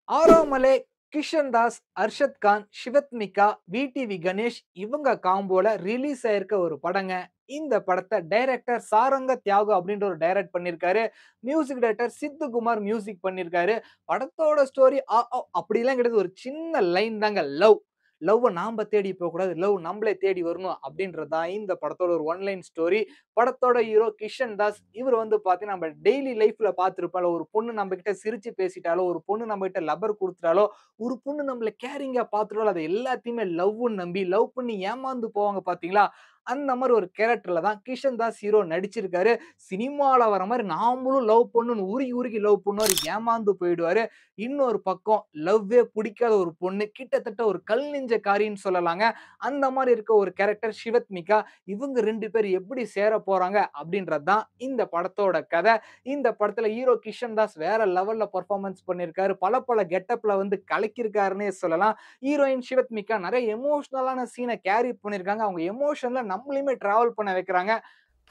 Aaromaley, Kishan Das, Arshad Khan, சிவத்மிகா, VTV Ganesh இவங்க காம்போல release ஆயிருக்க ஒரு படங்க. இந்த படத்த டைரக்டர் சாரங்க தியாகு அப்படின்ற ஒரு டைரக்ட் பண்ணியிருக்காரு. மியூசிக் டைரக்டர் சித்துக்குமார் மியூசிக் பண்ணியிருக்காரு. படத்தோட ஸ்டோரி அப்படிலாம் கிடையாது. ஒரு சின்ன லைன் தாங்க. லவ். லவ்வ நாம தேடி போகக்கூடாது. லவ் நம்மள தேடி வரணும் அப்படின்றது தான் இந்த படத்தோட ஒரு ஒன் லைன் ஸ்டோரி. படத்தோட ஹீரோ கிஷன் தாஸ். இவரு வந்து பார்த்தீங்கன்னா, நம்ம டெய்லி லைஃப்ல பார்த்திருப்போம்ல. ஒரு பொண்ணு நம்மகிட்ட சிரிச்சு பேசிட்டாலோ, ஒரு பொண்ணு நம்மகிட்ட லப்பர் குடுத்துட்டாலோ, ஒரு பொண்ணு நம்மள கேரிங்கா பார்த்துட்டாலோ, அது எல்லாத்தையுமே லவ்வுன்னு நம்பி, லவ் பண்ணி ஏமாந்து போவாங்க பார்த்தீங்களா? அந்த மாரி ஒரு கேரக்டர்ல தான் கிஷன் தாஸ் ஹீரோ நடிச்சிருக்காரு. சினிமால வர மாரி நாமளும் லவ் பண்ணணும்னு உருகி, உருகி லவ் பண்ணுவாரு. ஏமாந்து போயிடுவாரு. இன்னொரு பக்கம் லவ்வே புடிக்காத ஒரு பொண்ணு, கிட்டத்தட்ட ஒரு கல் நெஞ்சக்காரின்னு சொல்லலாங்க. அந்த மாரி இருக்க ஒரு கேரக்டர் சிவத்மிகா. இவங்க 2 பேர் எப்படி சேரப் போறாங்க அப்படின்றது தான் இந்த படத்தோட கத. இந்த படத்துல ஹீரோ கிஷன் தாஸ் வேற லெவல்ல பெர்ஃபார்மன்ஸ் பண்ணியிருக்காரு. பல கெட்டப்ல வந்து கலக்கியிருக்காருன்னே சொல்லலாம். ஹீரோயின் சிவத்மிகா நெறைய எமோஷனலான சீன கேரி பண்ணியிருக்காங்க. அவங்க எமோஷன்ல நம்மளையுமே டிராவல் பண்ண வைக்கிறாங்க.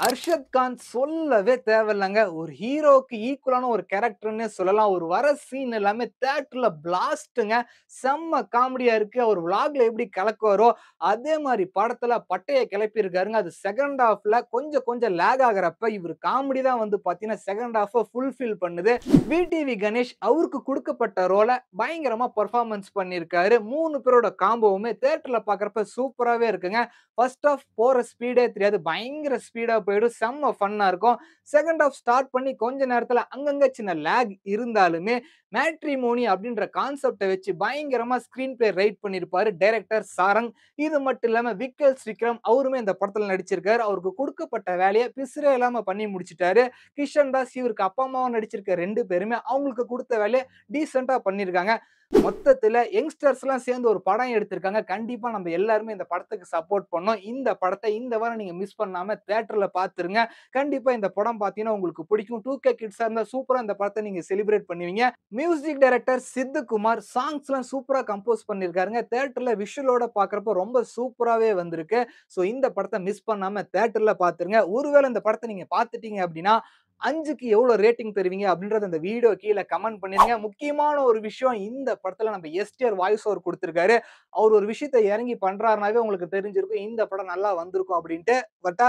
அர்ஷத் கான் சொல்லவே தேவையில்லங்க. ஒரு ஹீரோக்கு ஈக்குவலான ஒரு கேரக்டர்ன்னே சொல்லலாம். ஒரு வர சீன் எல்லாமே தியேட்டர்ல பிளாஸ்ட்ங்க. செம்ம காமெடியா இருக்கு. அவர் விளாக்ல எப்படி கலக்குவாரோ, அதே மாரி படத்துல பட்டைய கிளப்பியிருக்காருங்க. அது செகண்ட் ஹாஃப்ல கொஞ்சம் லேக் ஆகுறப்ப இவரு காமெடி தான் வந்து பார்த்தீங்கன்னா, செகண்ட் ஹாஃப்ப ஃபுல்ஃபில் பண்ணுது. விடிவி கணேஷ் அவருக்கு குடுக்கப்பட்ட ரோல பயங்கரமா பெர்ஃபார்மன்ஸ் பண்ணியிருக்காரு. 3 பேரோட காம்போவுமே தியேட்டர்ல பார்க்கறப்ப சூப்பராவே இருக்குங்க. ஃபர்ஸ்ட் ஹாஃப் போற ஸ்பீடே தெரியாது. பயங்கர ஸ்பீடா போயிடும். செம்ம ஃபன்னா இருக்கும். செகண்ட் ஹாஃப் ஸ்டார்ட் பண்ணி கொஞ்ச நேரத்துல அங்கங்க சின்ன லேக் இருந்தாலுமே, மேட்ரிமோனி அப்படின்ற கான்செப்ட்ட வச்சு பயங்கரமா ஸ்கிரீன் பிளே ரைட் பண்ணியிருப்பாரு டைரக்டர் சாரங். இது மட்டும் இல்லாம விக்கல்ஸ் விக்ரம் அவருமே இந்த படத்துல நடிச்சிருக்காரு. அவருக்கு குடுக்கப்பட்ட வேலைய பிசுறே இல்லாம பண்ணி முடிச்சுட்டாரு. கிஷன் தாஸ் இவருக்கு அப்பா, அம்மாவா நடிச்சிருக்க 2 பேருமே அவங்களுக்கு குடுத்த வேலைய டீசென்ட்டா பண்ணியிருக்காங்க. மொத்தத்துல யங்ஸ்டர்ஸ்லாம் சேர்ந்து ஒரு படம் எடுத்திருக்காங்க. கண்டிப்பா நம்ம எல்லாருமே இந்த படத்துக்கு சப்போர்ட் பண்ணணும். இந்த படத்த இந்த வாரம் நீங்க மிஸ் பண்ணாம தியேட்டர்ல பார்த்துருங்க. கண்டிப்பா இந்த படம் பார்த்தீங்கன்னா உங்களுக்கு பிடிக்கும். 2கே கிட்ஸா இருந்தா சூப்பரா இந்த படத்த நீங்க செலிப்ரேட் பண்ணுவீங்க. மியூசிக் டைரக்டர் சித்துக்குமார் சாங்ஸ்லாம் சூப்பரா கம்போஸ் பண்ணியிருக்காருங்க. தியேட்டர்ல விஷுவலோட பார்க்கறப்போ ரொம்ப சூப்பராவே வந்திருக்கு. ஸோ இந்த படத்த மிஸ் பண்ணாம தியேட்டர்ல பார்த்துருங்க. ஒருவேள இந்த படத்த நீங்க பார்த்துட்டீங்க அப்டின்னா, 5க்கு எவ்வளோ ரேட்டிங் தருவீங்க அப்படின்றத இந்த வீடியோ கீழ கமெண்ட் பண்ணிருங்க. முக்கியமான ஒரு விஷயம் இந்த படத்துல நம்ம எஸ்டிஆர் வாய்ஸ் ஓவர் குடுத்திருக்காரு. அவர் ஒரு விஷயத்த இறங்கி பண்றாருனாவே உங்களுக்கு தெரிஞ்சிருக்கும். இந்த படம் நல்லா வந்திருக்கும் அப்படின்ட்டு. பட்டா